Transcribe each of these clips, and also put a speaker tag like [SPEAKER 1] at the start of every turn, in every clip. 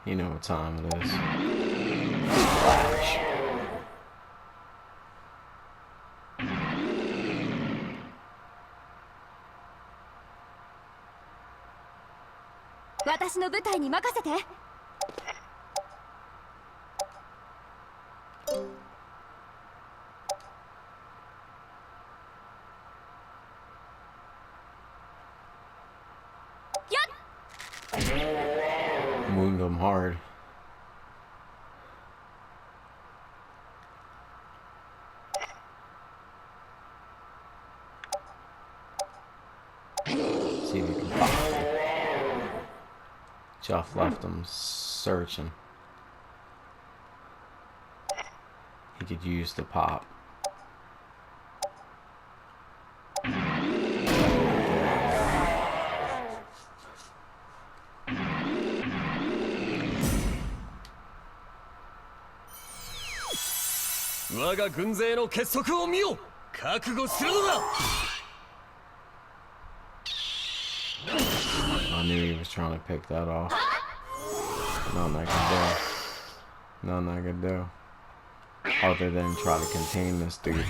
[SPEAKER 1] You know what time it is. Splash. Wound them hard. See if we can pop them. Jeff left them searching. He could use the pop.
[SPEAKER 2] I
[SPEAKER 1] knew he was trying to pick that off. Nothing I could do. Nothing I could do. Other than try to contain this dude.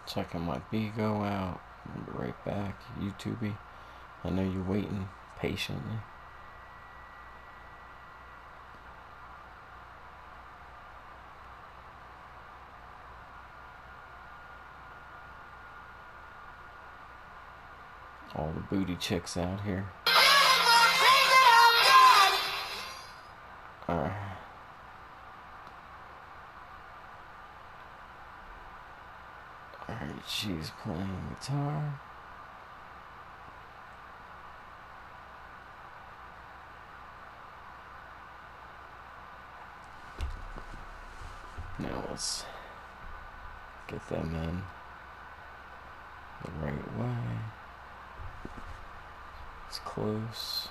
[SPEAKER 1] Checking my Bigo out. I'll be right back. YouTube. I know you're waiting patiently. All the booty chicks out here. Alright. Alright, she's playing guitar. Now let's get them in the right way. It's close.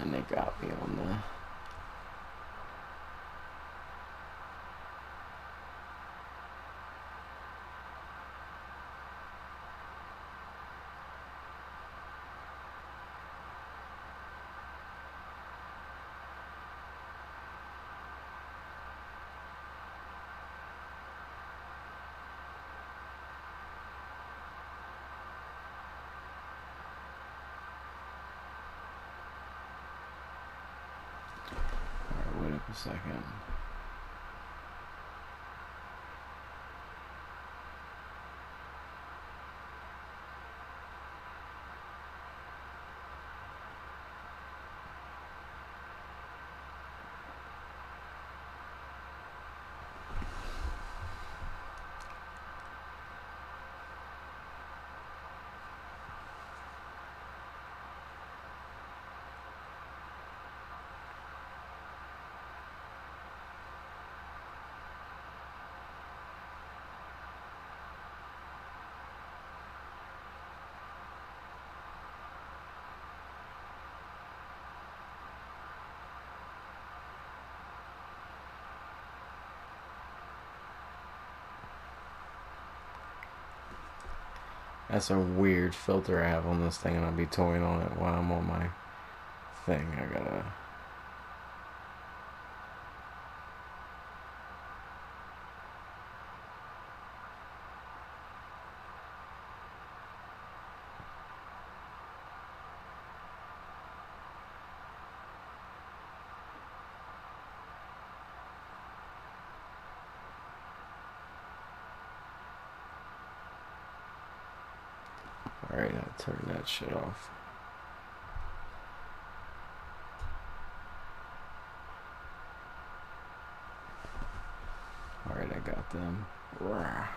[SPEAKER 1] And they got me on the wait up a second. That's a weird filter I have on this thing, and I'll be toying on it while I'm on my thing. I gotta... Alright, I'll turn that shit off. Alright, I got them. Rawr.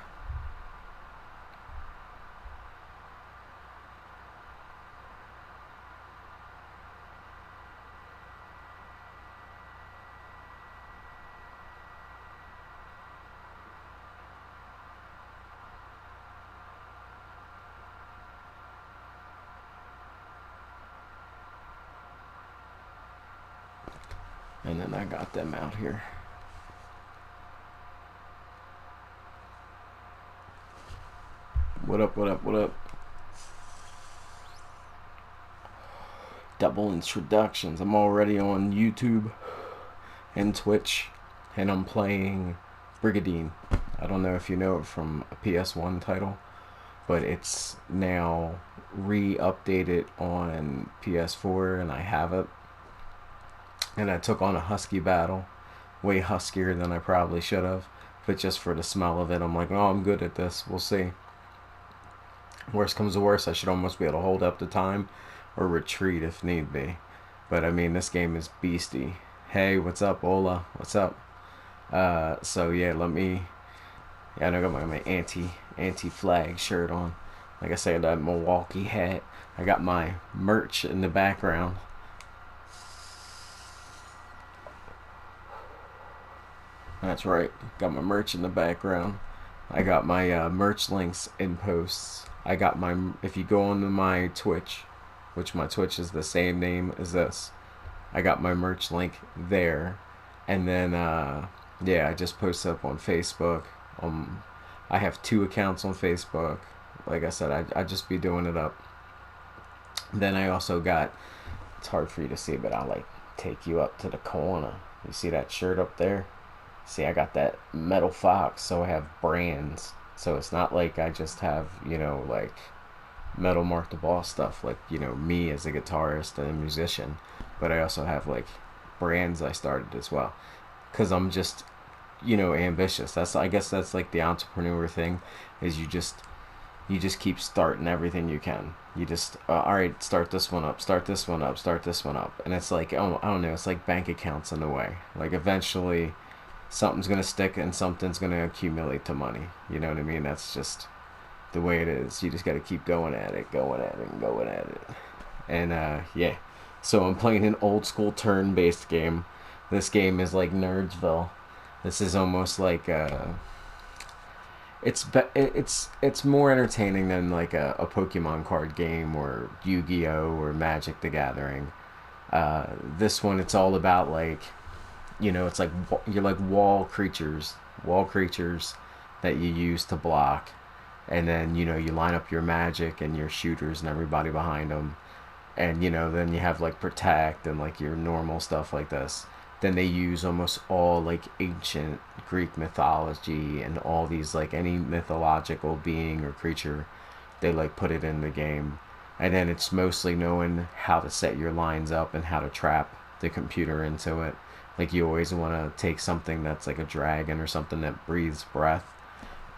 [SPEAKER 1] And then I got them out here. What up, what up, what up? Double introductions. I'm already on YouTube and Twitch, and I'm playing Brigandine. I don't know if you know it from a PS1 title, but it's now re-updated on PS4, and I have it. And I took on a husky battle, way huskier than I probably should have, but just for the smell of it, I'm like, oh, I'm good at this. We'll see. Worst comes to worst, I should almost be able to hold up the time or retreat if need be. But I mean, this game is beastie. Hey, what's up, Ola? What's up? So yeah, I got my anti-flag shirt on. Like I said, that Milwaukee hat. I got my merch in the background. That's right, got my merch in the background. I got my merch links in posts. I got my, if you go onto my Twitch, which my Twitch is the same name as this, I got my merch link there. And then, yeah, I just posted up on Facebook. I have 2 accounts on Facebook. Like I said, I just be doing it up. Then I also got, it's hard for you to see, but I'll like take you up to the corner. You see that shirt up there? See, I got that Metal Fox, so I have brands. So it's not like I just have, you know, like Metal Mark the Boss stuff, like, you know, me as a guitarist and a musician. But I also have like brands I started as well. Because I'm just, you know, ambitious. I guess that's like the entrepreneur thing, is you just keep starting everything you can. You just, all right, start this one up, start this one up, start this one up. And it's like, oh, I don't know, it's like bank accounts in a way. Like eventually something's going to stick and something's going to accumulate to money. You know what I mean? That's just the way it is. You just got to keep going at it, and going at it. And yeah. So I'm playing an old school turn-based game. This game is like Nerdsville. This is almost like it's more entertaining than like a Pokemon card game or Yu-Gi-Oh or Magic the Gathering. This one, it's all about like, you know, it's like you're like wall creatures that you use to block, and then, you know, you line up your magic and your shooters and everybody behind them, and, you know, then you have like protect and like your normal stuff like this. Then they use almost all like ancient Greek mythology and all these, like any mythological being or creature, they like put it in the game. And then it's mostly knowing how to set your lines up and how to trap the computer into it. Like you always want to take something that's like a dragon or something that breathes breath,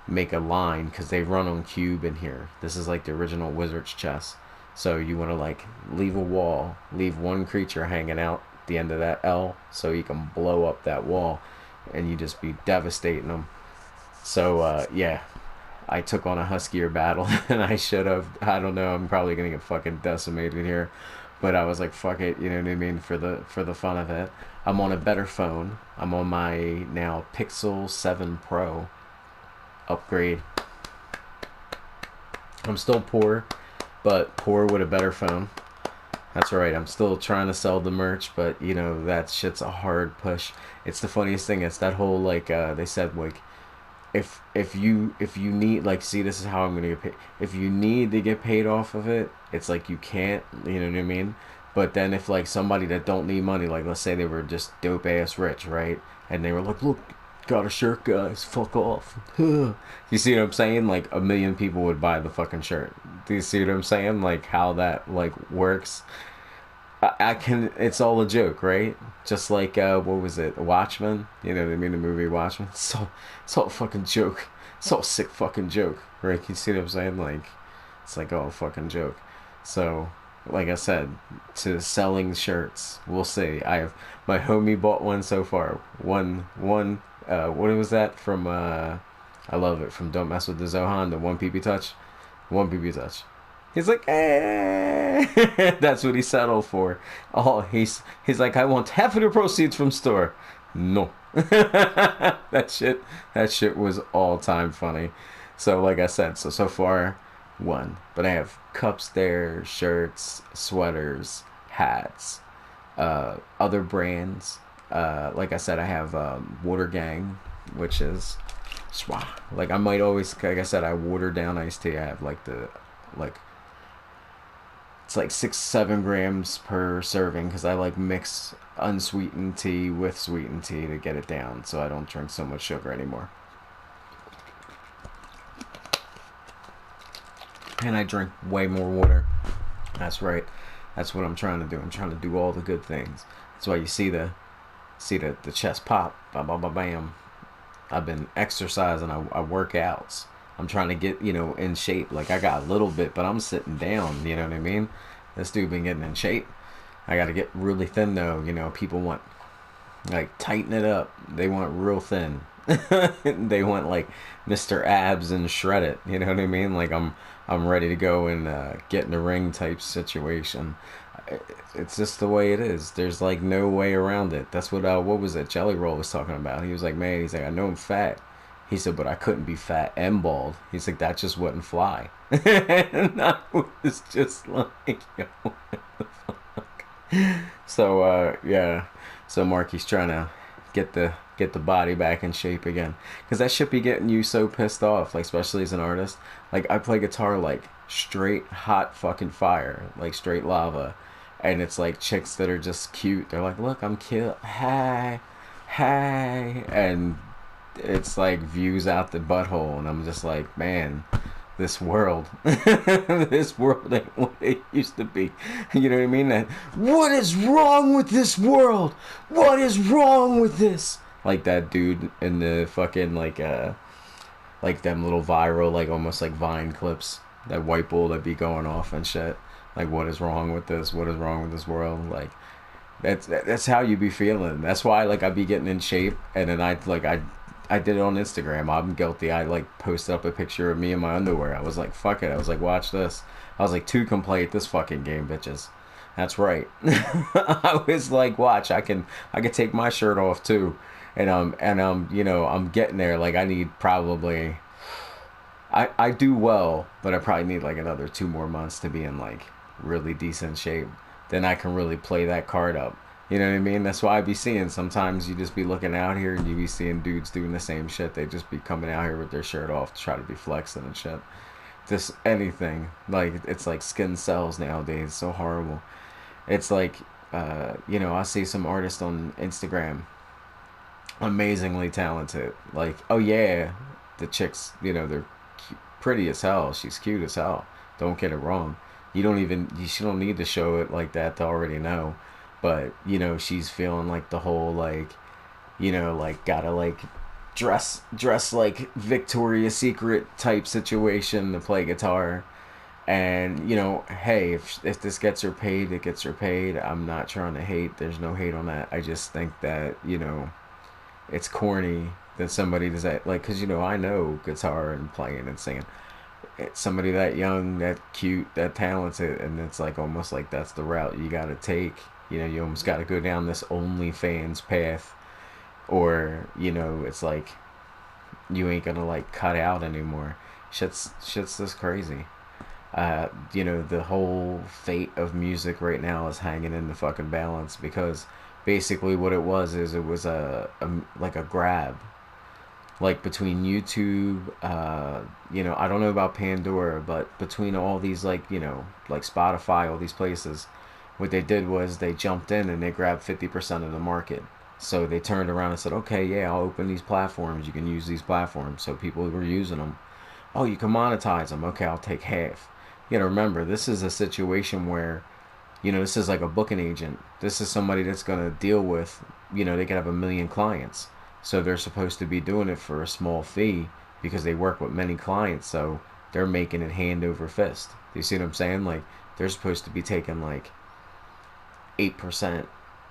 [SPEAKER 1] make a line, because they run on cube in here. This is like the original wizard's chess. So you want to like leave a wall, leave one creature hanging out the end of that L, so you can blow up that wall, and you just be devastating them. So yeah, I took on a huskier battle than I should have. I don't know. I'm probably gonna get fucking decimated here, but I was like, fuck it. You know what I mean? For the fun of it. I'm on a better phone. I'm on my now Pixel 7 Pro upgrade. I'm still poor, but poor with a better phone. That's right. I'm still trying to sell the merch, but you know that shit's a hard push. It's the funniest thing. It's that whole like they said like if you need, like, see, this is how I'm gonna get paid. If you need to get paid off of it, it's like you can't. You know what I mean? But then if like somebody that don't need money, like let's say they were just dope ass rich, right? And they were like, look, got a shirt, guys, fuck off. You see what I'm saying? Like a million people would buy the fucking shirt. Do you see what I'm saying? Like how that like works? I can. It's all a joke, right? Just like what was it, Watchmen? You know what I mean? The movie Watchmen. It's all a fucking joke. It's all a sick fucking joke, right? You see what I'm saying? Like It's like, oh, fucking joke. So, like I said, to selling shirts, we'll see. I have my homie bought one so far. One. What was that from? I love it from Don't Mess with the Zohan. The one PP touch, one PP touch. He's like, eh. That's what he settled for. Oh, he's like, I want half of the proceeds from store. No, that shit was all time funny. So like I said, so far one, but I have cups there, shirts, sweaters, hats, other brands. Like I said, I have Water Gang, which is like I might always, like I said, I water down iced tea. I have like it's like 6-7 grams per serving because I like mix unsweetened tea with sweetened tea to get it down, so I don't drink so much sugar anymore. And I drink way more water. That's right. That's what I'm trying to do. I'm trying to do all the good things. That's why you see the chest pop. Bam, bam, bam, bam. I've been exercising. I work outs. I'm trying to get, in shape. Like, I got a little bit, but I'm sitting down. You know what I mean? This dude been getting in shape. I got to get really thin, though. People want, like, tighten it up. They want real thin. They want, like, Mr. Abs and shred it. You know what I mean? Like, I'm ready to go and get in the ring type situation. It's just the way it is. There's like no way around it. That's what was it? Jelly Roll was talking about. He was like, man, he's like, I know I'm fat. He said, but I couldn't be fat and bald. He's like, that just wouldn't fly. And I was just like, yo, what the fuck? So yeah. So Marky's trying to get the body back in shape again, because that should be getting you so pissed off, like especially as an artist. Like I play guitar like straight hot fucking fire, like straight lava, and it's like chicks that are just cute. They're like, look, I'm cute, hey, and it's like views out the butthole, and I'm just like, man, this world this world ain't what it used to be. You know what I mean? That, what is wrong with this world? What is wrong with this? Like that dude in the fucking like them little viral, like almost like Vine clips, that white bull that be going off and shit. Like, what is wrong with this? What is wrong with this world? Like, that's how you be feeling. That's why like I be getting in shape, and then I did it on Instagram. I'm guilty. I like posted up a picture of me in my underwear. I was like, fuck it. I was like, watch this. I was like, 2 can play at this fucking game, bitches. That's right. I was like, watch, I can take my shirt off too. And I'm getting there. Like I need probably I do well, but I probably need like another 2 more months to be in like really decent shape. Then I can really play that card up. You know what I mean? That's why I be seeing, sometimes you just be looking out here and you be seeing dudes doing the same shit. They just be coming out here with their shirt off to try to be flexing and shit. Just anything. Like, it's like skin cells nowadays. It's so horrible. It's like, I see some artists on Instagram, amazingly talented. Like, oh yeah, the chicks, they're pretty as hell. She's cute as hell. Don't get it wrong. You don't need to show it like that to already know. But she's feeling like the whole like like gotta like dress like Victoria's Secret type situation to play guitar. And hey, if this gets her paid, it gets her paid. I'm not trying to hate. There's no hate on that. I just think that it's corny that somebody does that, like, because I know guitar and playing and singing. It's somebody that young, that cute, that talented, and it's like almost like that's the route you gotta take. You almost got to go down this OnlyFans path, or it's like you ain't gonna like cut out anymore. Shit's just crazy. The whole fate of music right now is hanging in the fucking balance, because basically what it was is it was like a grab, like between YouTube, I don't know about Pandora, but between all these like Spotify, all these places. What they did was they jumped in and they grabbed 50% of the market. So they turned around and said, okay, yeah, I'll open these platforms. You can use these platforms. So people were using them. Oh, you can monetize them. Okay, I'll take half. You gotta remember, this is a situation where, this is like a booking agent. This is somebody that's gonna deal with, they could have 1 million clients. So they're supposed to be doing it for a small fee because they work with many clients. So they're making it hand over fist. Do you see what I'm saying? Like, they're supposed to be taking like 8%,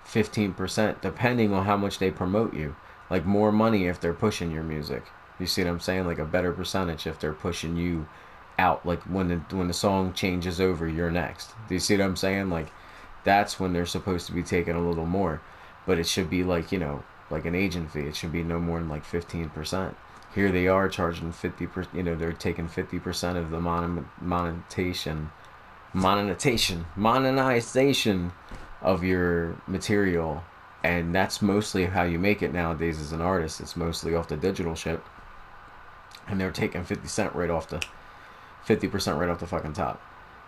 [SPEAKER 1] 15%, depending on how much they promote you. Like, more money if they're pushing your music. You see what I'm saying? Like, a better percentage if they're pushing you out. Like, when the song changes over, you're next. Do you see what I'm saying? Like, that's when they're supposed to be taking a little more. But it should be like, like an agent fee. It should be no more than like 15%. Here they are charging 50%. They're taking 50% of the monetization of your material, and that's mostly how you make it nowadays as an artist. It's mostly off the digital shit, and they're taking 50% right off the fucking top.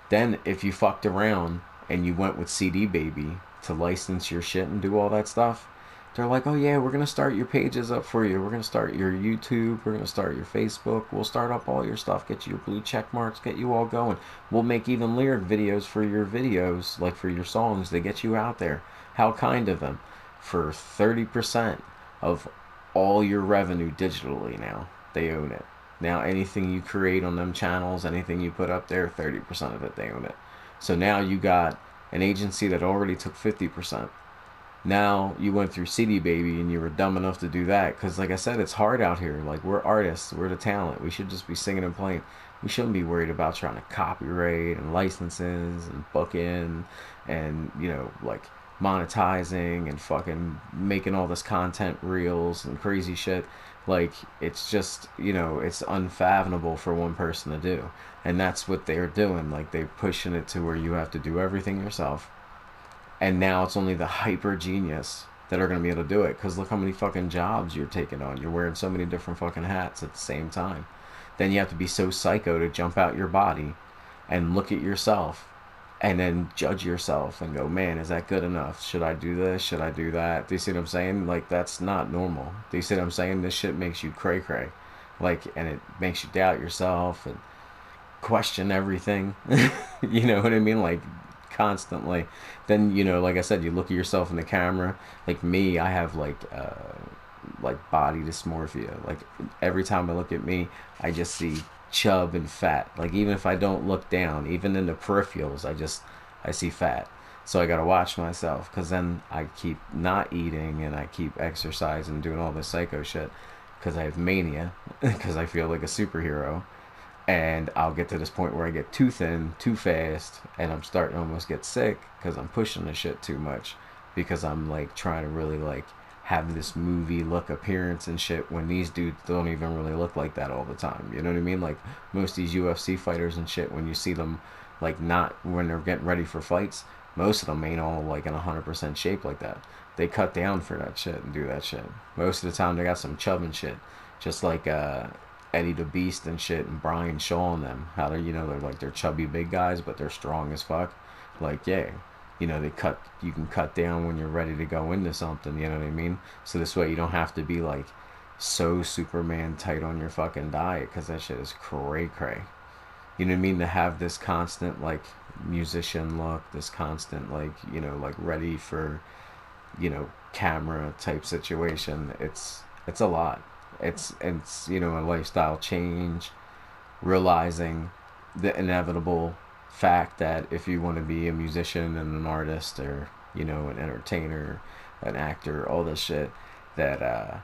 [SPEAKER 1] Then if you fucked around and you went with CD Baby to license your shit and do all that stuff, they're like, oh yeah, we're gonna start your pages up for you. We're gonna start your YouTube. We're gonna start your Facebook. We'll start up all your stuff. Get you your blue check marks. Get you all going. We'll make even lyric videos for your videos, like for your songs, to get you out there. How kind of them. For 30% of all your revenue digitally now, they own it. Now anything you create on them channels, anything you put up there, 30% of it, they own it. So now you got an agency that already took 50%. Now you went through CD Baby and you were dumb enough to do that, because like I said, it's hard out here. Like, we're artists, we're the talent, we should just be singing and playing. We shouldn't be worried about trying to copyright and licenses and booking and like monetizing and fucking making all this content reels and crazy shit. Like, it's just, it's unfathomable for one person to do, and that's what they're doing. Like, they're pushing it to where you have to do everything yourself, and now it's only the hyper genius that are going to be able to do it, because look how many fucking jobs you're taking on. You're wearing so many different fucking hats at the same time. Then you have to be so psycho to jump out your body and look at yourself and then judge yourself and go, man, is that good enough? Should I do this? Should I do that? Do you see what I'm saying? Like, that's not normal. Do you see what I'm saying? This shit makes you cray cray. Like, and it makes you doubt yourself and question everything. You know what I mean? Like, constantly. Then, like I said, you look at yourself in the camera. Like me, I have like body dysmorphia. Like, every time I look at me, I just see chub and fat. Like, even if I don't look down, even in the peripherals, I see fat. So I gotta watch myself, because then I keep not eating and I keep exercising, doing all this psycho shit, because I have mania, because I feel like a superhero. And I'll get to this point where I get too thin too fast, and I'm starting to almost get sick because I'm pushing the shit too much, because I'm like trying to really like have this movie look appearance and shit, when these dudes don't even really look like that all the time. You know what I mean? Like, most of these UFC fighters and shit, when you see them, like, not when they're getting ready for fights, most of them ain't all like in 100% shape like that. They cut down for that shit and do that shit. Most of the time they got some chub and shit, just like Eddie the Beast and shit, and Brian Shaw and them. How they're, they're like, they're chubby big guys, but they're strong as fuck. Like, yeah, you can cut down when you're ready to go into something, you know what I mean? So this way you don't have to be like so Superman tight on your fucking diet, because that shit is cray cray. You know what I mean? To have this constant like musician look, this constant like, like ready for, camera type situation. It's a lot. It's a lifestyle change, realizing the inevitable fact that if you want to be a musician and an artist, or an entertainer, an actor, all this shit, that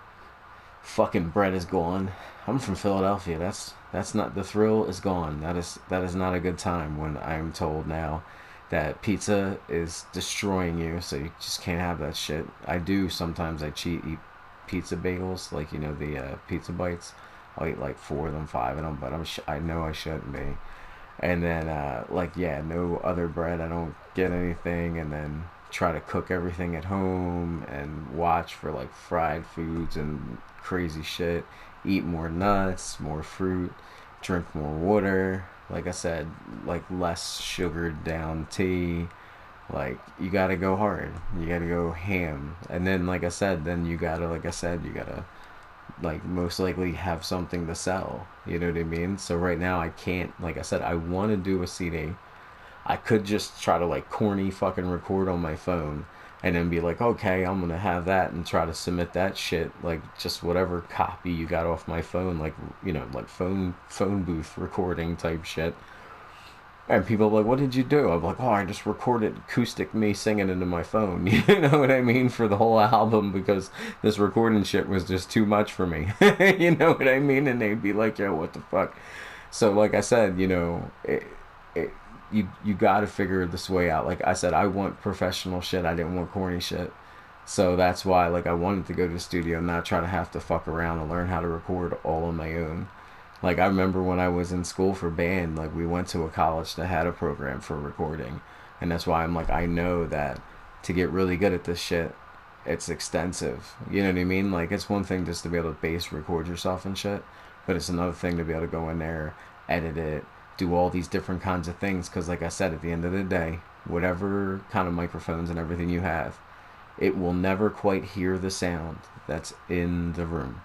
[SPEAKER 1] fucking bread is gone. I'm from Philadelphia. That's not, the thrill is gone. That is not a good time when I'm told now that pizza is destroying you, so you just can't have that shit. I do sometimes. I eat pizza bagels, like the pizza bites. I'll eat like 4 of them, 5 of them, but I know I shouldn't be. And then like, yeah, no other bread. I don't get anything, and then try to cook everything at home and watch for like fried foods and crazy shit. Eat more nuts, more fruit, drink more water. Like I said, like less sugared down tea. Like, you gotta go hard. You gotta go ham. And then, like I said, you gotta like most likely have something to sell. You know what I mean? So right now I can't, like I said, I want to do a CD. I could just try to like corny fucking record on my phone and then be like, okay, I'm gonna have that and try to submit that shit, like just whatever copy you got off my phone, like like phone booth recording type shit. And people are like, what did you do? I'm like, oh, I just recorded acoustic me singing into my phone. You know what I mean? For the whole album, because this recording shit was just too much for me. You know what I mean? And they'd be like, yo, what the fuck? So, like I said, it, you got to figure this way out. Like I said, I want professional shit. I didn't want corny shit. So that's why, like, I wanted to go to the studio and not try to have to fuck around and learn how to record all on my own. Like I remember when I was in school for band, like we went to a college that had a program for recording, and that's why I'm like, I know that to get really good at this shit, it's extensive. You know what I mean? Like it's one thing just to be able to bass record yourself and shit, but it's another thing to be able to go in there, edit it, do all these different kinds of things. Because like I said, at the end of the day, whatever kind of microphones and everything you have, it will never quite hear the sound that's in the room.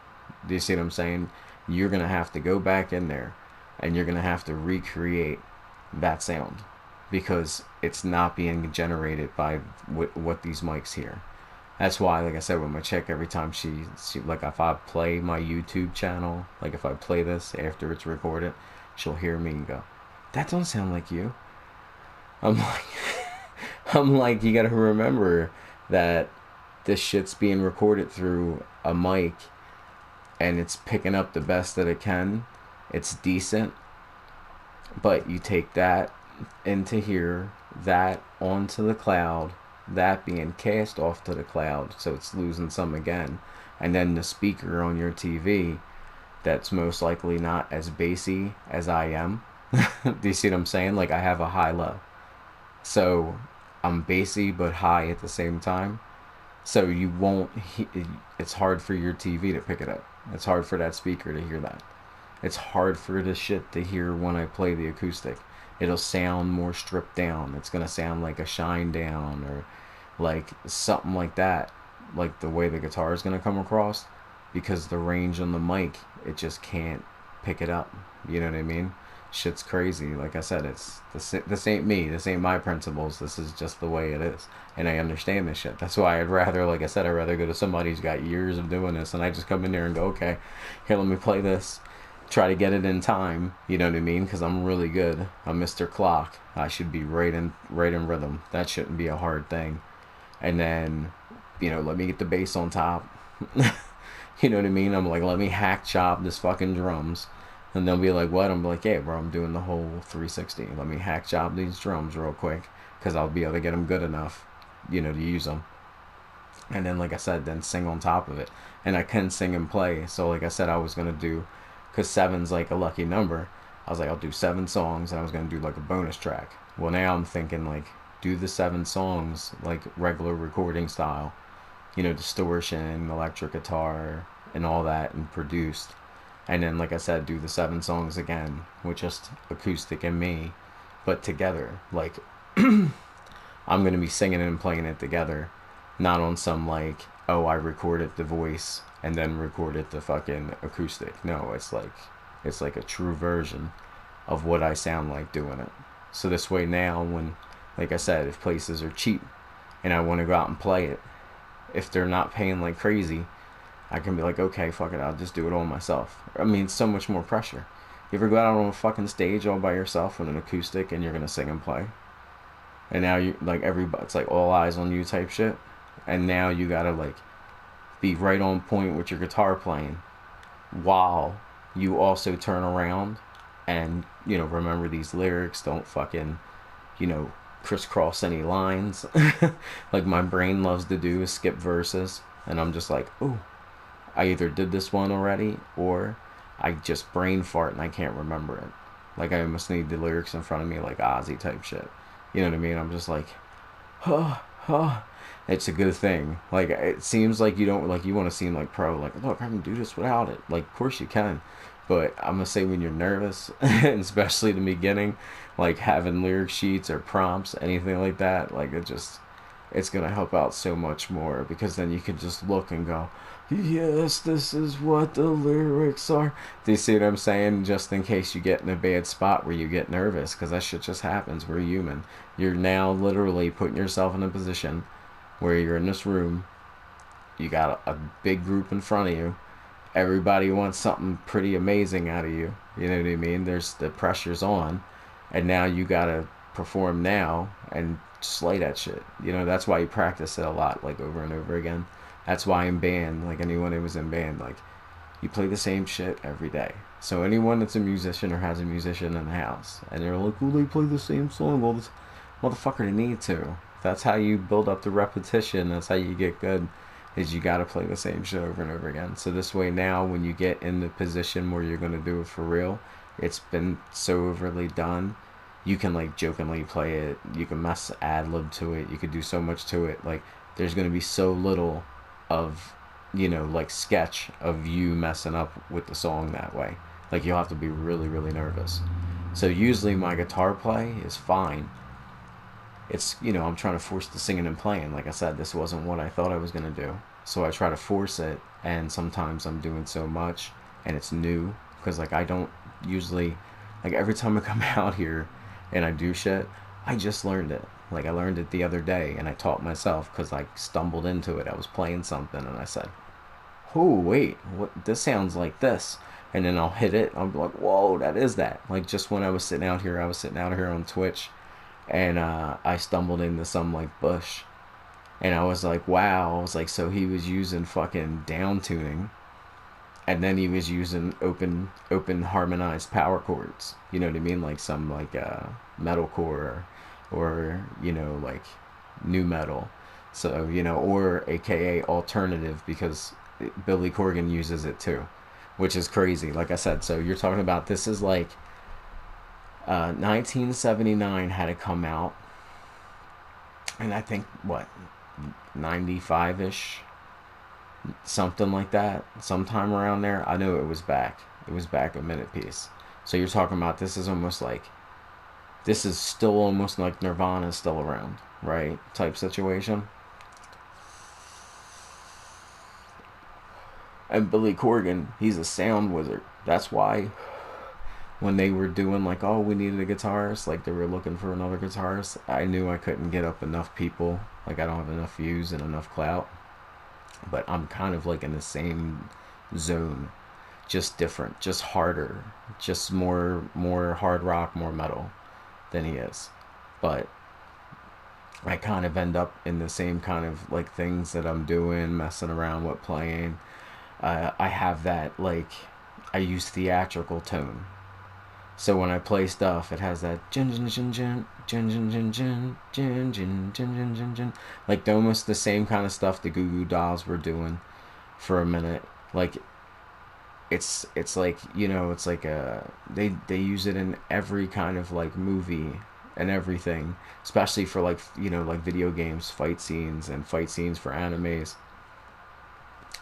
[SPEAKER 1] Do you see what I'm saying? You're going to have to go back in there and you're going to have to recreate that sound because it's not being generated by what these mics hear. That's why, like I said, with my chick, every time she like if I play my YouTube channel, like if I play this after it's recorded, she'll hear me and go, that don't sound like you. I'm like, I'm like, you gotta remember that this shit's being recorded through a mic and it's picking up the best that it can. It's decent, but you take that into here, that onto the cloud, that being cast off to the cloud, so it's losing some again, and then the speaker on your TV that's most likely not as bassy as I am. Do you see what I'm saying? Like I have a high low, so I'm bassy but high at the same time. So you won't. It's hard for your TV to pick it up. It's hard for that speaker to hear that. It's hard for the shit to hear when I play the acoustic. It'll sound more stripped down. It's gonna sound like a shine down or like something like that. Like the way the guitar is gonna come across, because the range on the mic, it just can't pick it up. You know what I mean? Shit's crazy. Like I said, it's this ain't me. This ain't my principles. This is just the way it is, and I understand this shit. That's why I'd rather, like I said, I'd rather go to somebody who's got years of doing this, and I just come in there and go, okay, here, let me play this, try to get it in time. You know what I mean? Because I'm really good. I'm Mr. Clock. I should be right in rhythm. That shouldn't be a hard thing. And then, let me get the bass on top. You know what I mean? I'm like, let me hack chop this fucking drums. And they'll be like, what? I'm like, yeah, bro, I'm doing the whole 360. Let me hack job these drums real quick because I'll be able to get them good enough, to use them. And then, like I said, then sing on top of it. And I can sing and play. So, like I said, I was going to do, because seven's like a lucky number, I was like, I'll do 7 songs and I was going to do like a bonus track. Well, now I'm thinking, like, do the 7 songs like regular recording style, distortion, electric guitar, and all that, and produced. And then, like I said, do the 7 songs again with just acoustic and me, but together. Like, I'm going to be singing and playing it together, not on some, like, oh, I recorded the voice and then recorded the fucking acoustic. No, it's like a true version of what I sound like doing it. So this way now, when, like I said, if places are cheap and I want to go out and play it, if they're not paying like crazy, I can be like, okay, fuck it, I'll just do it all myself. I mean, it's so much more pressure. You ever go out on a fucking stage all by yourself with an acoustic and you're gonna sing and play? And now you, like, everybody, it's like all eyes on you type shit. And now you gotta, like, be right on point with your guitar playing while you also turn around and, remember these lyrics. Don't fucking, crisscross any lines. Like my brain loves to do is skip verses. And I'm just like, ooh, I either did this one already or I just brain fart and I can't remember it. Like I almost need the lyrics in front of me, like Ozzy type shit. You know what I mean? I'm just like, huh, huh. It's a good thing. Like it seems like you don't, like, you want to seem like pro. Like, look, I can do this without it. Like, of course you can. But I'm gonna say when you're nervous, and especially the beginning, like having lyric sheets or prompts, anything like that, like it's gonna help out so much more, because then you can just look and go, yes, this is what the lyrics are. Do you see what I'm saying? Just in case you get in a bad spot where you get nervous, because that shit just happens. We're human. You're now literally putting yourself in a position where you're in this room, you got a big group in front of you, everybody wants something pretty amazing out of you. You know what I mean? There's the pressure's on, and now you gotta perform now and slay that shit. You know, that's why you practice it a lot, like over and over again. That's why in band, like anyone who was in band, like you play the same shit every day. So anyone that's a musician or has a musician in the house, and they're like, "Oh, they play the same song all this," motherfucker, they need to. That's how you build up the repetition. That's how you get good. Is you got to play the same shit over and over again. So this way now, when you get in the position where you're gonna do it for real, it's been so overly done. You can like jokingly play it. You can mess ad lib to it. You could do so much to it. Like there's gonna be so little of like sketch of you messing up with the song that way. Like you'll have to be really, really nervous. So usually my guitar play is fine. It's I'm trying to force the singing and playing. Like I said, this wasn't what I thought I was gonna do. So I try to force it, and sometimes I'm doing so much, and it's new because like I don't usually like every time I come out here and I do shit, I just learned it. Like I learned it the other day, and I taught myself because I stumbled into it. I was playing something, and I said, "Oh wait, what? This sounds like this." And then I'll hit it. I'll be like, "Whoa, that is that!" Like just when I was sitting out here, on Twitch, and I stumbled into some like bush, and I was like, "Wow!" I was like, "So he was using fucking down tuning, and then he was using open harmonized power chords. You know what I mean? Like some like metalcore, or like new metal. So or AKA alternative because Billy Corgan uses it too, which is crazy. Like I said, so you're talking about this is like 1979 had it come out, and I think what 95 ish, something like that, sometime around there. I know it was back. It was back a minute piece. So you're talking about this is almost like this is still almost like Nirvana is still around, right? Type situation. And Billy Corgan, he's a sound wizard. That's why when they were doing like, oh, we needed a guitarist, like they were looking for another guitarist, I knew I couldn't get up enough people. Like I don't have enough views and enough clout. But I'm kind of like in the same zone, just different, just harder, just more hard rock, more metal than he is. But I kind of end up in the same kind of like things that I'm doing, messing around with playing. I have that like I use theatrical tone. So when I play stuff, it has that jin jin jin jin jin jin jin jin jin jin jin jin jin, like almost the same kind of stuff the Goo Goo Dolls were doing for a minute. Like it's like it's like they use it in every kind of like movie and everything, especially for like like video games, fight scenes for animes.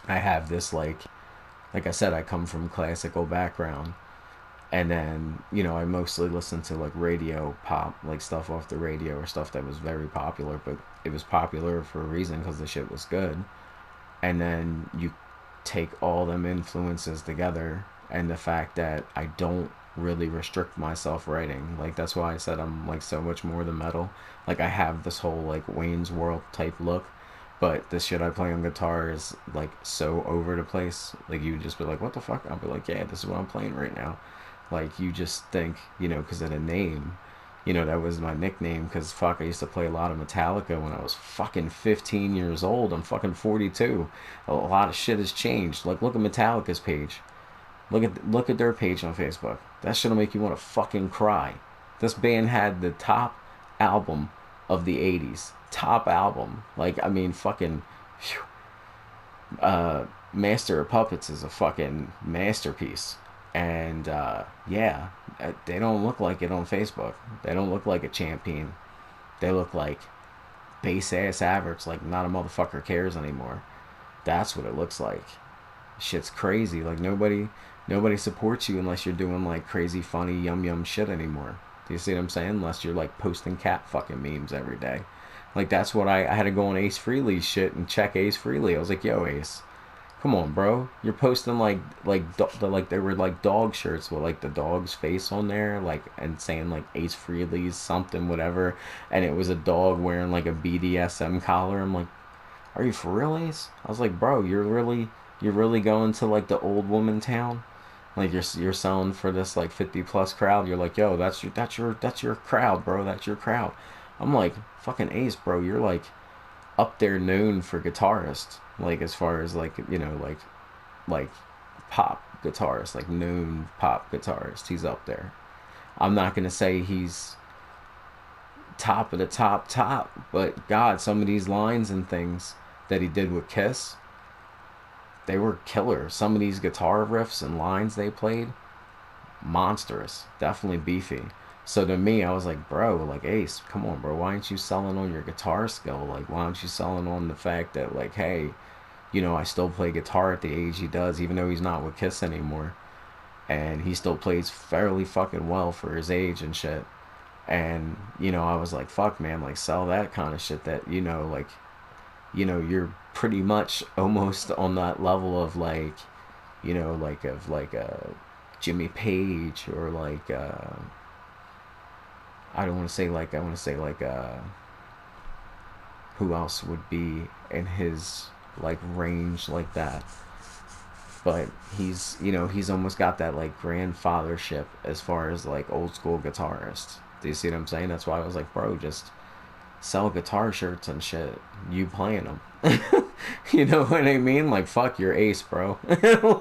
[SPEAKER 1] I have this like I said, I come from classical background, and then I mostly listen to like radio pop, like stuff off the radio or stuff that was very popular, but it was popular for a reason because the shit was good. And then you take all them influences together, and the fact that I don't really restrict myself writing, like that's why I said I'm like so much more than metal. Like I have this whole like Wayne's World type look, but the shit I play on guitar is like so over the place. Like you would just be like, what the fuck? I'll be like, yeah, this is what I'm playing right now. Like you just think, because of the name, that was my nickname because fuck, I used to play a lot of Metallica when I was fucking 15 years old. I'm fucking 42. A lot of shit has changed. Like look at Metallica's page. Look at their page on Facebook. That shit'll make you want to fucking cry. This band had the top album of the 80s. Top album. Like I mean fucking Master of Puppets is a fucking masterpiece. And yeah, they don't look like it on Facebook. They don't look like a champion. They look like base ass average. Like not a motherfucker cares anymore. That's what it looks like. Shit's crazy. Like nobody supports you unless you're doing like crazy funny yum shit anymore. Do you see what I'm saying? Unless you're like posting cat fucking memes every day. Like that's what I had to go on Ace Frehley's shit and check Ace Frehley. I was like, yo Ace, come on, bro. You're posting like they were like dog shirts with like the dog's face on there, like and saying like Ace Frehley's something whatever, and it was a dog wearing like a BDSM collar. I'm like, are you for real, Ace? I was like, bro, you're really going to like the old woman town? Like you're selling for this like 50 plus crowd. You're like, yo, that's your crowd, bro. That's your crowd. I'm like, fucking Ace, bro. You're like up there known for guitarists. Like as far as like like pop guitarist, like known pop guitarist. He's up there. I'm not gonna say he's top of the top, but God, some of these lines and things that he did with Kiss, they were killer. Some of these guitar riffs and lines they played, monstrous, definitely beefy. So to me, I was like, bro, like Ace, come on, bro. Why aren't you selling on your guitar skill? Like, why aren't you selling on the fact that, like, hey, you know, I still play guitar at the age he does, even though he's not with Kiss anymore, and he still plays fairly fucking well for his age and shit. And you know, I was like, fuck, man, like sell that kind of shit. That you know, you're pretty much almost on that level of like, you know, like of like a Jimmy Page or like I don't want to say like I want to say like who else would be in his like range like that. But he's, you know, he's almost got that like grandfathership as far as like old school guitarists. Do you see what I'm saying? That's why I was like, bro, just sell guitar shirts and shit. You playing them. You know what I mean? Like, fuck your Ace, bro.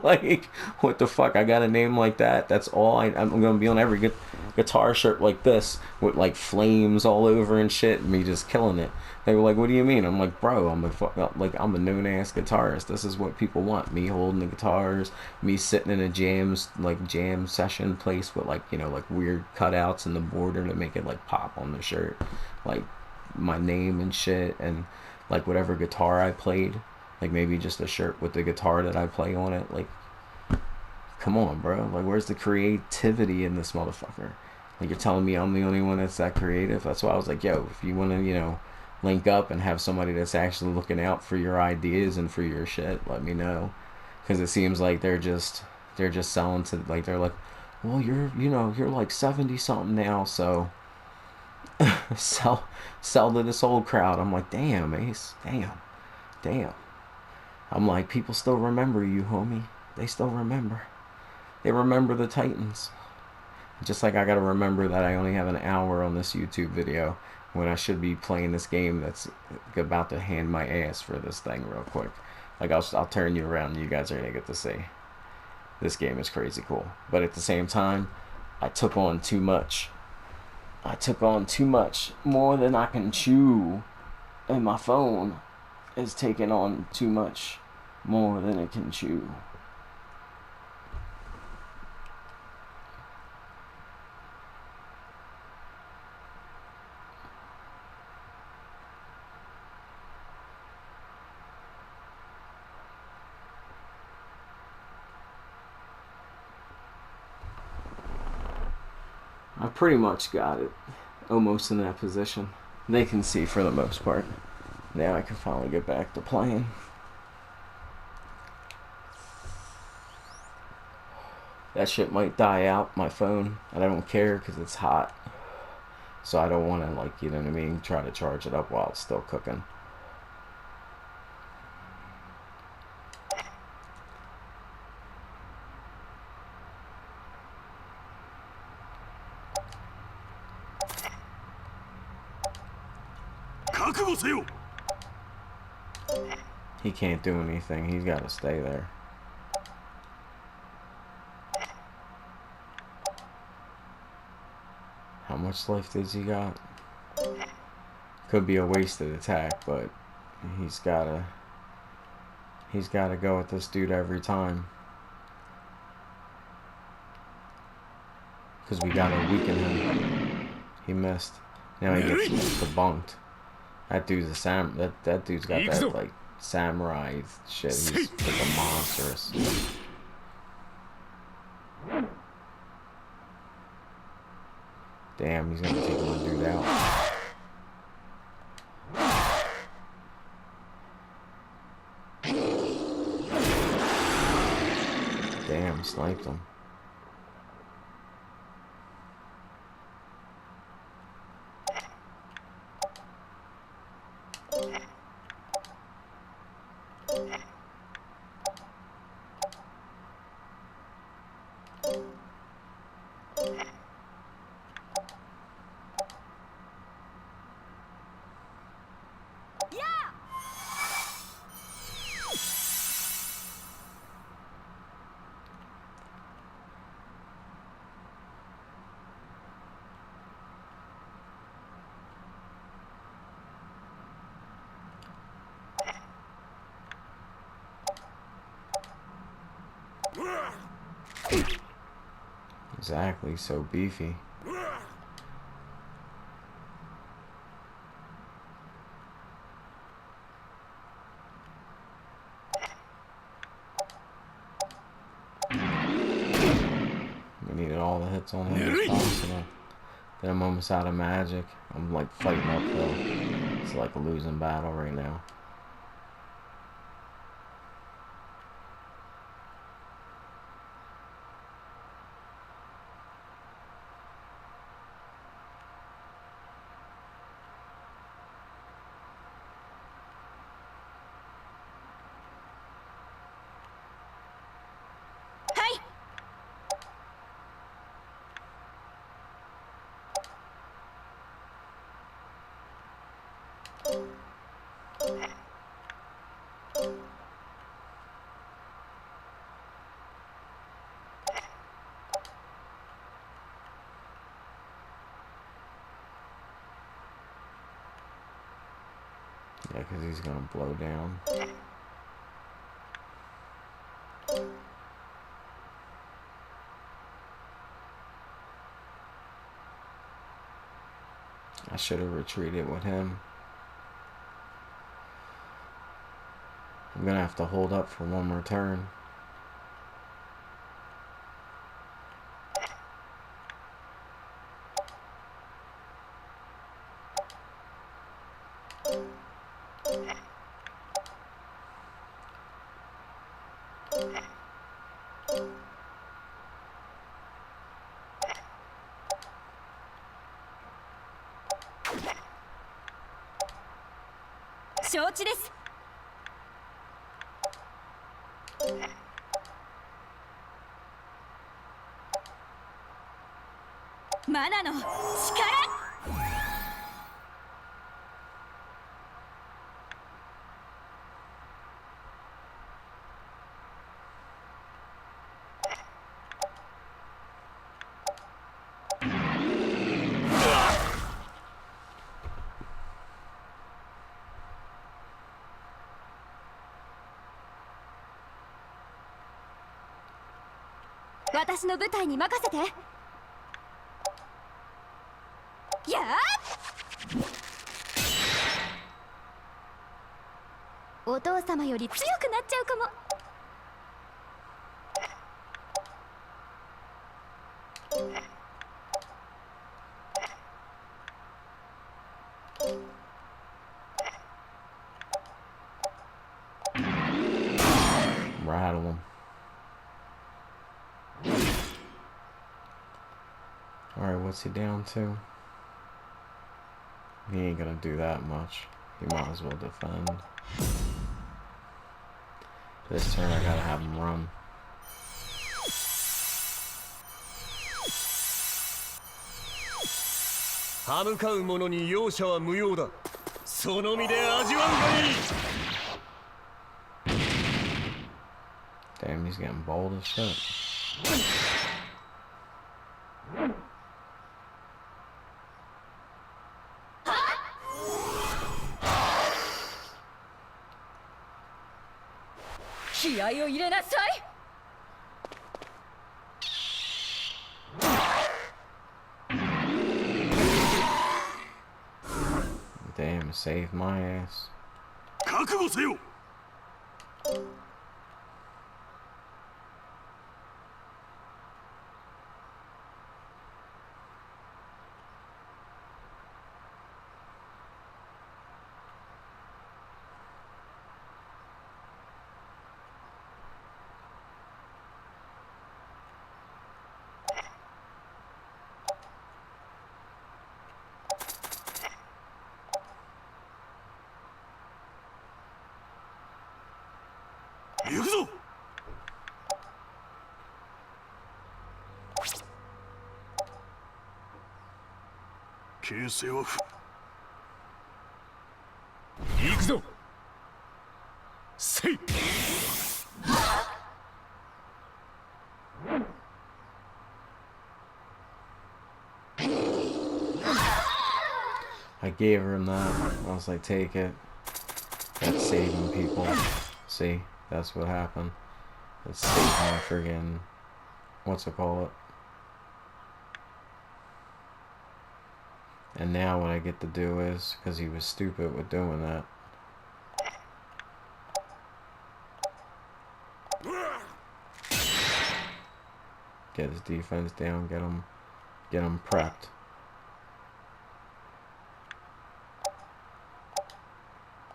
[SPEAKER 1] Like, what the fuck? I got a name like that. That's all I'm going to be on every guitar shirt like this with like flames all over and shit. And me just killing it. They were like, what do you mean? I'm like, bro, like I'm a known ass guitarist. This is what people want. Me holding the guitars, me sitting in a jam session place with like, you know, like weird cutouts in the border to make it like pop on the shirt. Like my name and shit, and like whatever guitar I played, like maybe just a shirt with the guitar that I play on it. Like, come on, bro. Like, where's the creativity in this motherfucker? Like, you're telling me I'm the only one that's that creative? That's why I was like, yo, if you want to, you know, link up and have somebody that's actually looking out for your ideas and for your shit, let me know. Because it seems like they're just selling to, like, they're like, well, you know, you're like 70 something now, so sell sell to this old crowd. I'm like, damn, Ace, damn. I'm like, people still remember you, homie. They still remember. They remember the Titans. Just like I gotta remember that I only have an hour on this YouTube video when I should be playing this game that's about to hand my ass for this thing real quick. Like I'll turn you around and you guys are gonna get to see. This game is crazy cool. But at the same time, I took on too much. I took on too much. More than I can chew. And my phone is taking on too much. More than it can chew. I pretty much got it. Almost in that position. They can see for the most part. Now I can finally get back to playing. That shit might die out, my phone, and I don't care because it's hot. So I don't want to, like, you know what I mean, try to charge it up while it's still cooking. He can't do anything. He's got to stay there. How much life does he got? Could be a wasted attack, but he's gotta go at this dude every time. Because we gotta weaken him. He missed. Now he gets debunked. That dude's a that dude's got that like samurai shit. He's freaking monstrous. Damn, he's gonna take my dude out. Damn, he sniped him. Exactly, so beefy. We needed all the hits on him as possible. Then I'm almost out of magic. I'm like fighting uphill. It's like a losing battle right now. Yeah, because he's going to blow down. I should have retreated with him. I'm going to have to hold up for one more turn.
[SPEAKER 2] Mana no chikara! 私の舞台に任せて。やあ！お父様より強くなっちゃうかも。
[SPEAKER 1] Rattle him. Alright, what's he down to? He ain't gonna do that much. He might as well defend. This turn I gotta have him run. Damn, he's getting bold as shit. Damn, it saved my ass. I gave him that. I was like, take it. That's saving people. See? That's what happened. That's saving my friggin'... what's it called? And now what I get to do is, because he was stupid with doing that, get his defense down, get him prepped.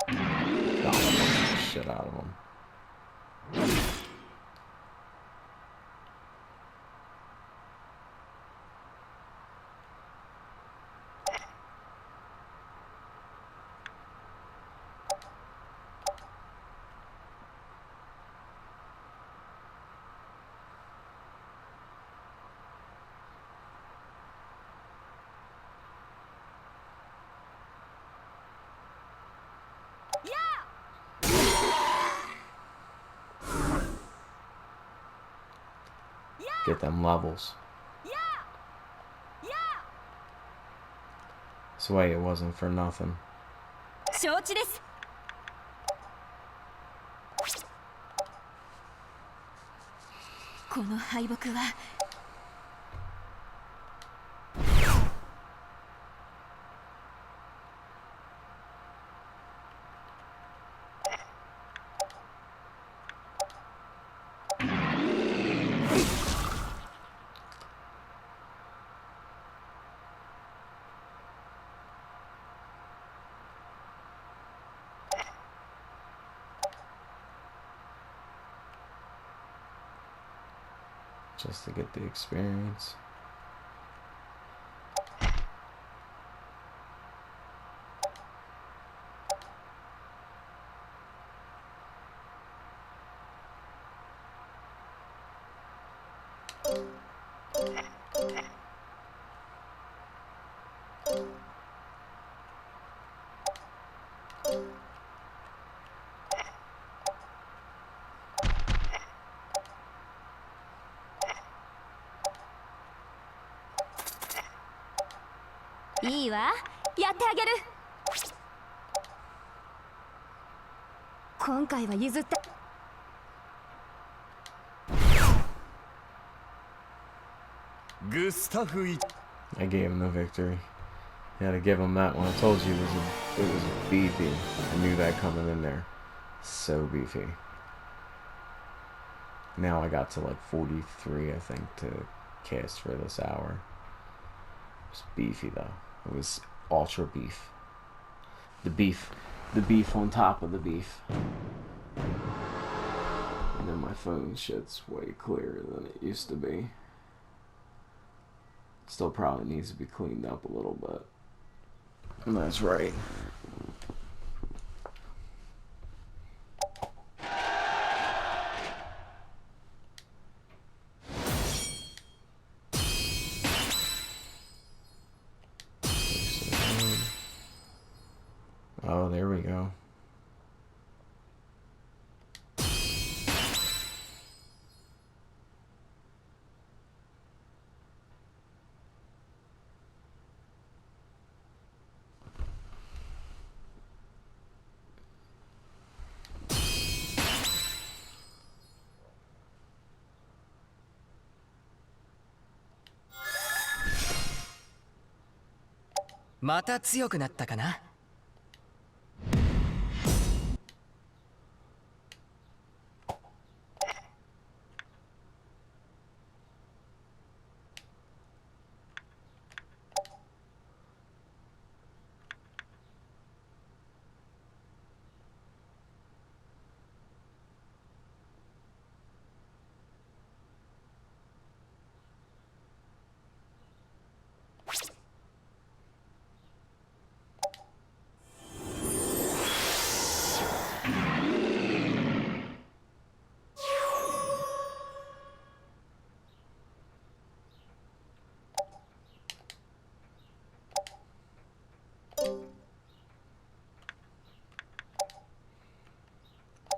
[SPEAKER 1] Dominate the shit out of him. Get them levels. This way it wasn't for nothing.
[SPEAKER 2] 承知です。この敗北は
[SPEAKER 1] Just to get the experience.
[SPEAKER 2] いいわ、やってあげる。今回は譲った。
[SPEAKER 3] グスタフ
[SPEAKER 1] I gave him the victory. You had to give him that one. I told you it was beefy. I knew that coming in there. So beefy. Now I got to like 43, I think, to cast for this hour. It was beefy though. It was ultra beef. The beef on top of the beef. And then my phone shit's way clearer than it used to be. Still probably needs to be cleaned up a little bit. And that's right. Oh, there we go.
[SPEAKER 3] また強くなったかな。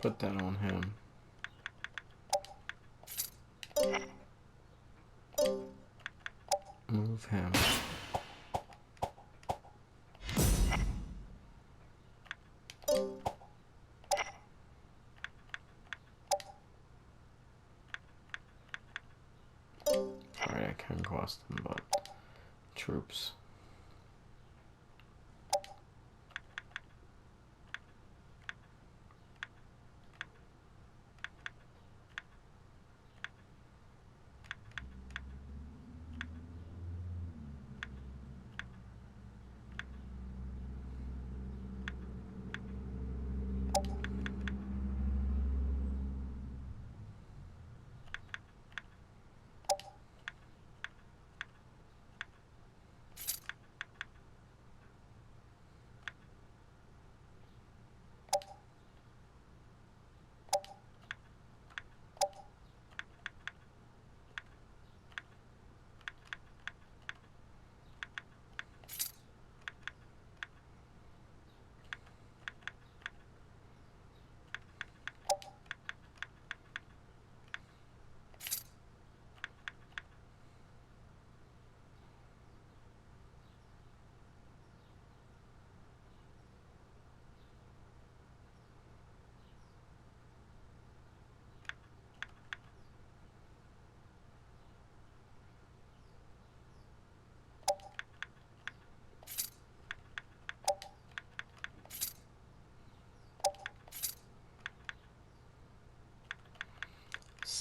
[SPEAKER 1] Put that on him. Move him. Alright, I can cost them, but troops.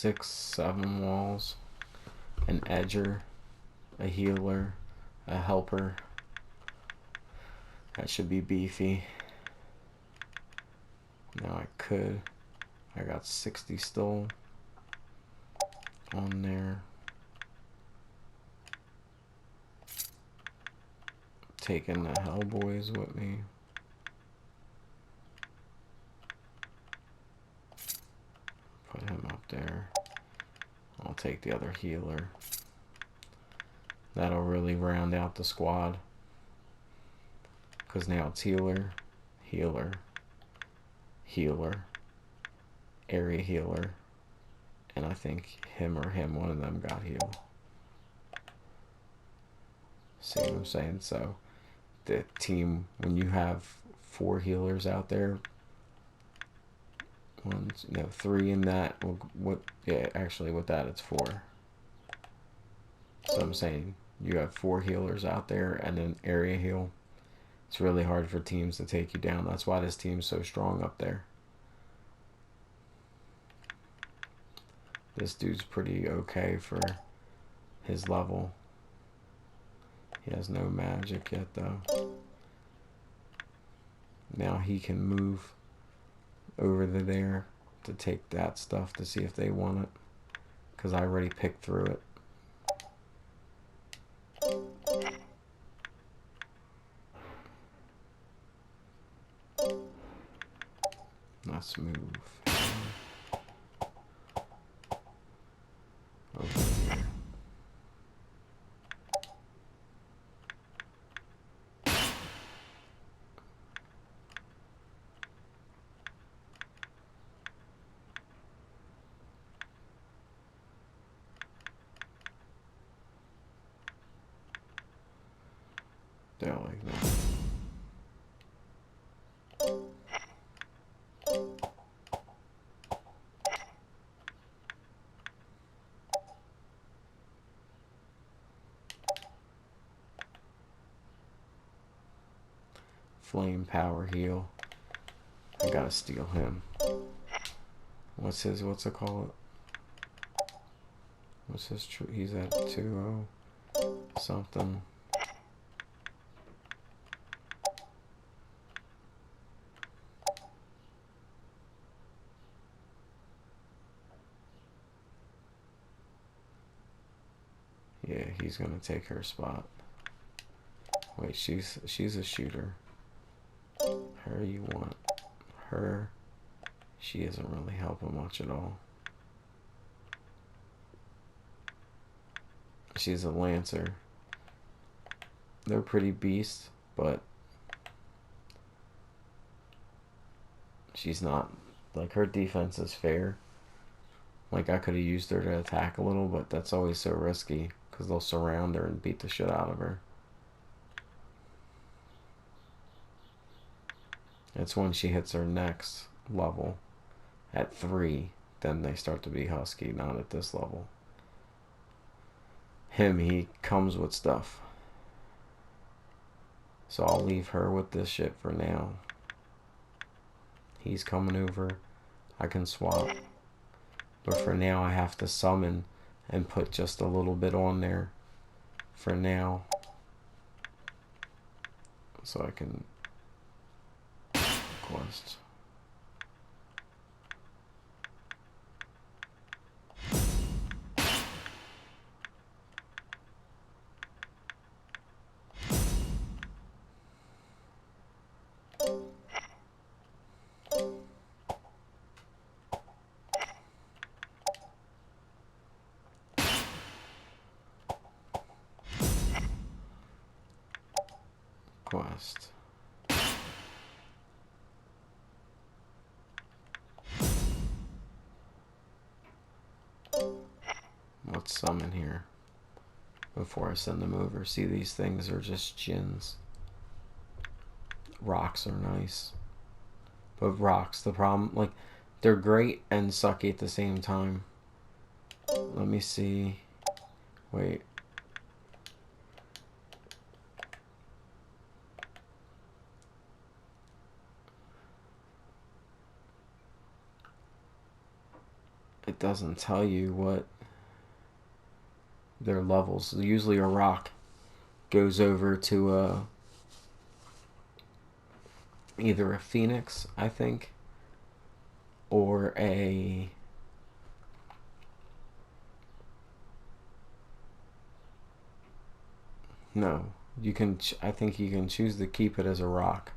[SPEAKER 1] 6, 7 walls, an edger, a healer, a helper. That should be beefy. Now I got 60 still on there. Taking the Hellboys with me. Put him up there. I'll take the other healer. That'll really round out the squad. Because now it's healer, healer, healer, area healer, and I think one of them got healed. See what I'm saying? So the team, when you have 4 healers out there, 3 in that, actually with that it's 4. So I'm saying you have 4 healers out there and an area heal. It's really hard for teams to take you down. That's why this team's so strong up there. This dude's pretty okay for his level. He has no magic yet though. Now he can move over to there to take that stuff to see if they want it. Because I already picked through it. Let's move over here. There like that. Flame power heal. I gotta steal him. What's it called? What's his he's at 2-0 something. Yeah, he's gonna take her spot. Wait, she's a shooter. Her you want. Her, she isn't really helping much at all. She's a lancer. They're pretty beasts, but she's not, like, her defense is fair. Like, I could have used her to attack a little, but that's always so risky because they'll surround her and beat the shit out of her. It's when she hits her next level at 3, then they start to be husky, not at this level. He comes with stuff. So I'll leave her with this shit for now. He's coming over. I can swap. But for now I have to summon and put just a little bit on there for now. So I can quest. Quest. Let's summon here before I send them over. See, these things are just gins. Rocks are nice. But rocks, the problem, like, they're great and sucky at the same time. Let me see. Wait. it doesn't tell you what their levels. Usually a rock goes over to either a phoenix, I think, or a no. You can. I think you can choose to keep it as a rock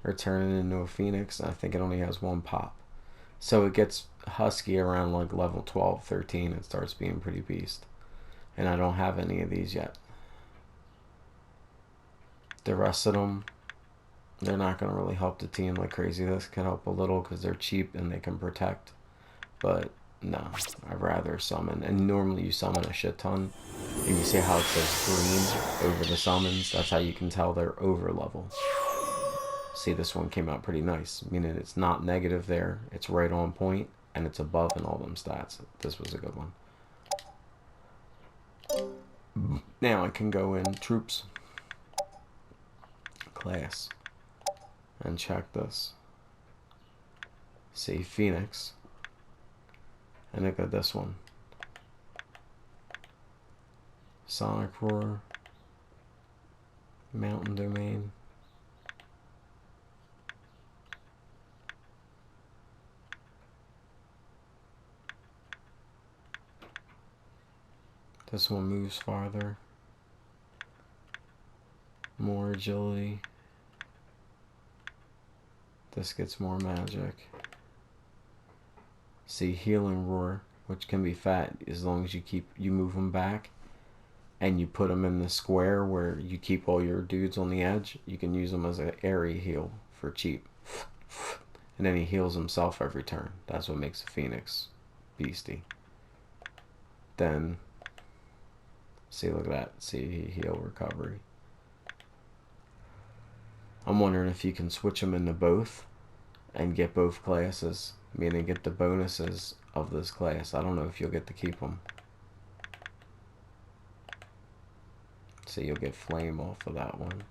[SPEAKER 1] or turn it into a phoenix. I think it only has one pop, so it gets husky around like level 12, 13. It starts being pretty beast, and I don't have any of these yet. The rest of them, they're not going to really help the team like crazy. This can help a little because they're cheap and they can protect. But no, I'd rather summon. And normally you summon a shit ton. And you see how it says green over the summons? That's how you can tell they're over level. See, this one came out pretty nice. Meaning it's not negative there. It's right on point. And it's above in all them stats. This was a good one. Now I can go in troops. Class. And check this. See, Phoenix. And look at this one. Sonic Roar. Mountain Domain. This one moves farther. More agility. This gets more magic. See, Healing Roar, which can be fat as long as you move them back and you put them in the square where you keep all your dudes on the edge. You can use them as an area heal for cheap. And then he heals himself every turn. That's what makes a Phoenix beastie. Then, see, look at that. See, heal recovery. I'm wondering if you can switch them into both and get both classes, meaning get the bonuses of this class. I don't know if you'll get to keep them. See, you'll get flame off of that one.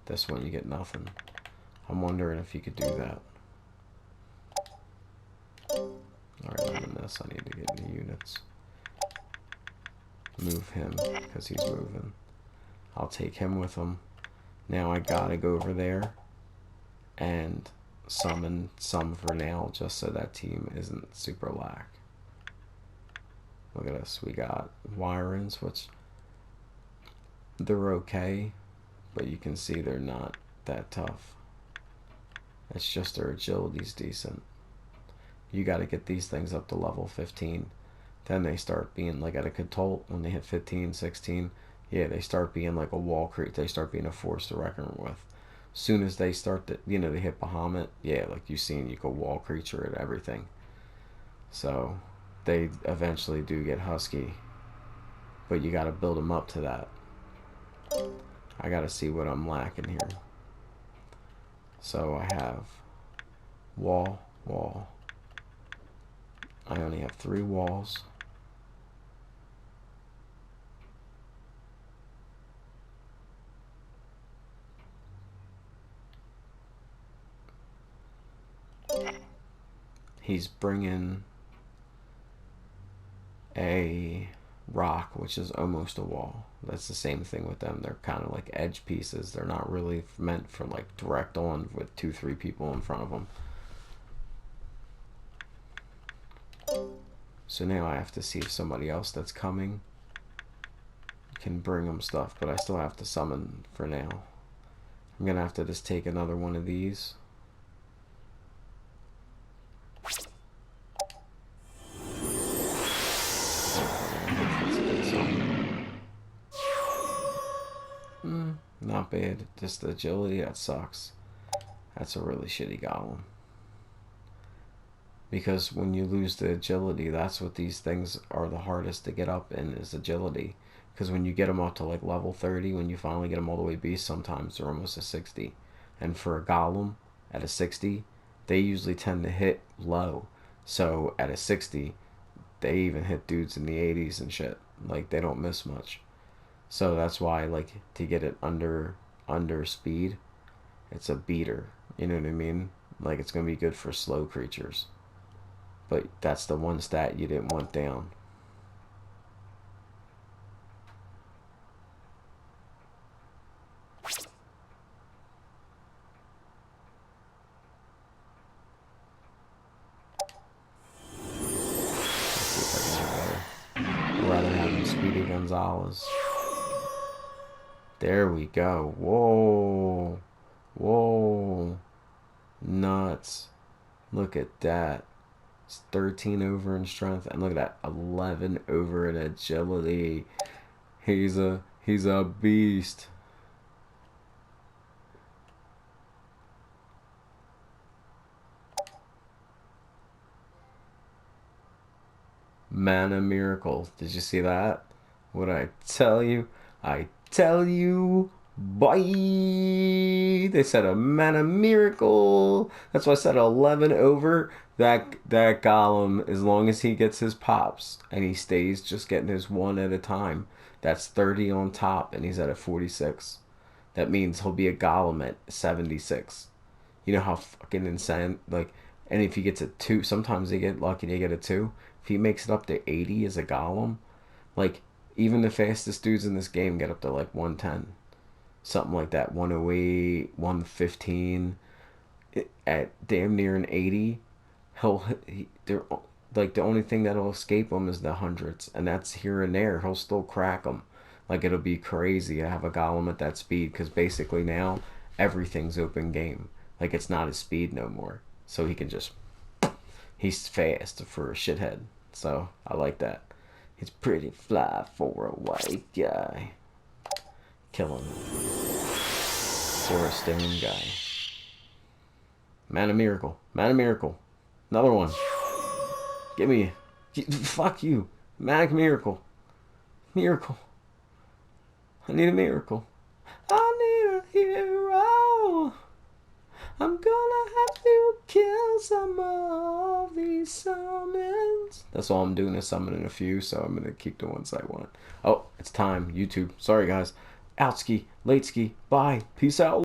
[SPEAKER 1] This one you get nothing. I'm wondering if you could do that. Alright, I'm in this. I need to get new units. Move him, because he's moving. I'll take him with him. Now I gotta go over there and summon some for now, just so that team isn't super lack. Look at this. We got Wirens, which they're okay, but you can see they're not that tough. It's just their agility's decent. You got to get these things up to level 15. Then they start being like at a Catolt when they hit 15, 16. Yeah, they start being like a wall creep. They start being a force to reckon with. Soon as they start to, they hit Bahamut, yeah, like you've seen, you go wall creature at everything. So they eventually do get husky, but you got to build them up to that. I got to see what I'm lacking here. So I have wall. I only have 3 walls. He's bringing a rock, which is almost a wall. That's the same thing with them. They're kind of like edge pieces. They're not really meant for like direct on with 2-3 people in front of them. So now I have to see if somebody else that's coming can bring them stuff, but I still have to summon for now. I'm gonna have to just take another one of these. Not bad. Just the agility, that sucks. That's a really shitty golem. Because when you lose the agility, that's what these things are the hardest to get up in, is agility. Because when you get them up to like level 30, when you finally get them all the way beast, sometimes they're almost a 60. And for a golem at a 60, they usually tend to hit low. So at a 60, they even hit dudes in the 80s and shit. Like, they don't miss much. So that's why, like, to get it under speed, it's a beater. You know what I mean? Like, it's going to be good for slow creatures. But that's the one stat you didn't want down. I'd rather have him Speedy Gonzalez. There we go. Whoa. Whoa. Nuts. Look at that. It's 13 over in strength. And look at that. 11 over in agility. He's a beast. Mana Miracle. Did you see that? What I tell you? I tell you. Bye. They said a Mana Miracle. That's why I said 11 over. That golem, as long as he gets his pops and he stays just getting his one at a time, that's 30 on top, and he's at a 46. That means he'll be a golem at 76. You know how fucking insane, like, and if he gets a 2, sometimes they get lucky, they get a 2. If he makes it up to 80 as a golem, like, even the fastest dudes in this game get up to like 110. Something like that, 108, 115. At damn near an 80, they're like, the only thing that'll escape him is the hundreds, and that's here and there. He'll still crack them. Like, it'll be crazy to have a golem at that speed, because basically now everything's open game. Like, it's not his speed no more, so he can just, he's fast for a shithead. So I like that. He's pretty fly for a white guy. Killing him for a stone guy. Mana Miracle. Mana Miracle. Another one. Give me. Fuck you. Manic Miracle. Miracle. I need a miracle. I need a hero. I'm gonna have to kill some of these summons. That's all I'm doing is summoning a few, so I'm gonna keep the ones I want. Oh, it's time. YouTube. Sorry, guys. Outski. Lateski. Bye. Peace out.